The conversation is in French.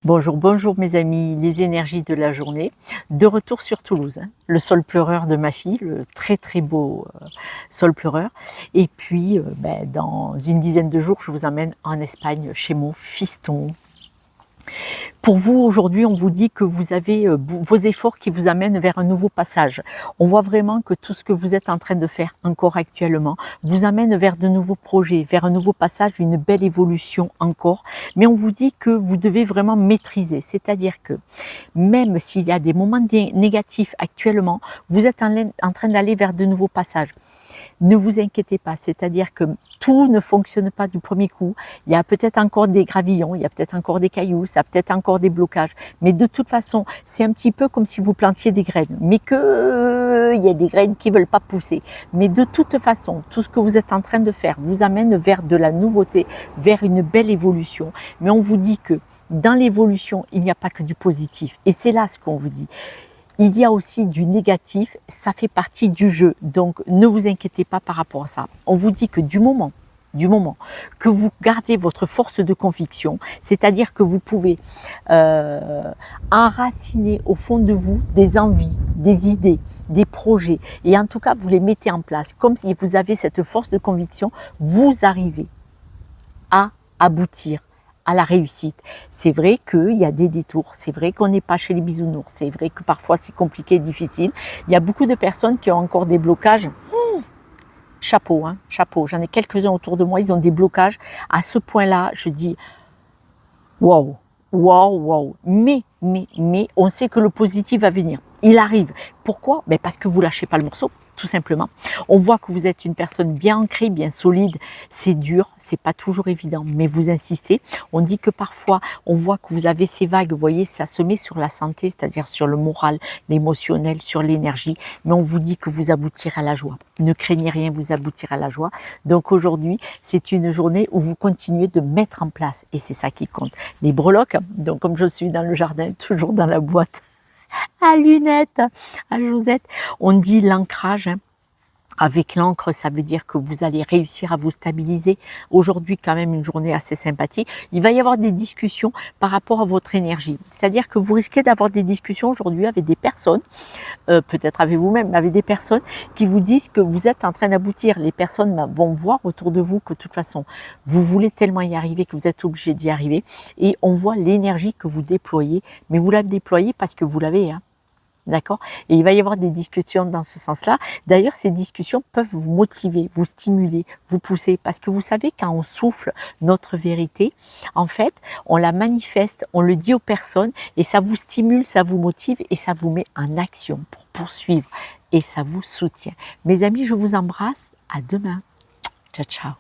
Bonjour, bonjour mes amis, les énergies de la journée. De retour sur Toulouse, hein. Le sol pleureur de ma fille, le très très beau sol pleureur. Et puis dans une dizaine de jours, je vous emmène en Espagne chez mon fiston. Pour vous, aujourd'hui, on vous dit que vous avez vos efforts qui vous amènent vers un nouveau passage. On voit vraiment que tout ce que vous êtes en train de faire encore actuellement vous amène vers de nouveaux projets, vers un nouveau passage, une belle évolution encore. Mais on vous dit que vous devez vraiment maîtriser, c'est-à-dire que même s'il y a des moments négatifs actuellement, vous êtes en train d'aller vers de nouveaux passages. Ne vous inquiétez pas, c'est-à-dire que tout ne fonctionne pas du premier coup. Il y a peut-être encore des gravillons, il y a peut-être encore des cailloux, ça a peut-être encore des blocages. Mais de toute façon, c'est un petit peu comme si vous plantiez des graines, mais il y a des graines qui ne veulent pas pousser. Mais de toute façon, tout ce que vous êtes en train de faire vous amène vers de la nouveauté, vers une belle évolution. Mais on vous dit que dans l'évolution, il n'y a pas que du positif. Et c'est là ce qu'on vous dit. Il y a aussi du négatif, ça fait partie du jeu, donc ne vous inquiétez pas par rapport à ça. On vous dit que du moment que vous gardez votre force de conviction, c'est-à-dire que vous pouvez enraciner au fond de vous des envies, des idées, des projets, et en tout cas vous les mettez en place, comme si vous avez cette force de conviction, vous arrivez à aboutir à la réussite. C'est vrai qu'il y a des détours, c'est vrai qu'on n'est pas chez les bisounours, c'est vrai que parfois c'est compliqué, difficile. Il y a beaucoup de personnes qui ont encore des blocages. Chapeau, hein, chapeau. J'en ai quelques-uns autour de moi, ils ont des blocages. À ce point-là, je dis waouh, waouh, waouh. Mais, on sait que le positif va venir. Il arrive. Pourquoi? Parce que vous lâchez pas le morceau, tout simplement. On voit que vous êtes une personne bien ancrée, bien solide. C'est dur, c'est pas toujours évident, mais vous insistez. On dit que parfois, on voit que vous avez ces vagues, vous voyez, ça se met sur la santé, c'est-à-dire sur le moral, l'émotionnel, sur l'énergie. Mais on vous dit que vous aboutirez à la joie. Ne craignez rien, vous aboutirez à la joie. Donc aujourd'hui, c'est une journée où vous continuez de mettre en place, et c'est ça qui compte. Les breloques, donc comme je suis dans le jardin, toujours dans la boîte à lunettes, à Josette, on dit l'ancrage, hein. Avec l'encre, ça veut dire que vous allez réussir à vous stabiliser. Aujourd'hui, quand même, une journée assez sympathique. Il va y avoir des discussions par rapport à votre énergie. C'est-à-dire que vous risquez d'avoir des discussions aujourd'hui avec des personnes, peut-être avec vous-même, mais avec des personnes qui vous disent que vous êtes en train d'aboutir. Les personnes vont voir autour de vous que de toute façon, vous voulez tellement y arriver que vous êtes obligé d'y arriver. Et on voit l'énergie que vous déployez, mais vous la déployez parce que vous l'avez, hein. D'accord? Et il va y avoir des discussions dans ce sens-là. D'ailleurs, ces discussions peuvent vous motiver, vous stimuler, vous pousser. Parce que vous savez, quand on souffle notre vérité, en fait, on la manifeste, on le dit aux personnes et ça vous stimule, ça vous motive et ça vous met en action pour poursuivre. Et ça vous soutient. Mes amis, je vous embrasse. À demain. Ciao, ciao.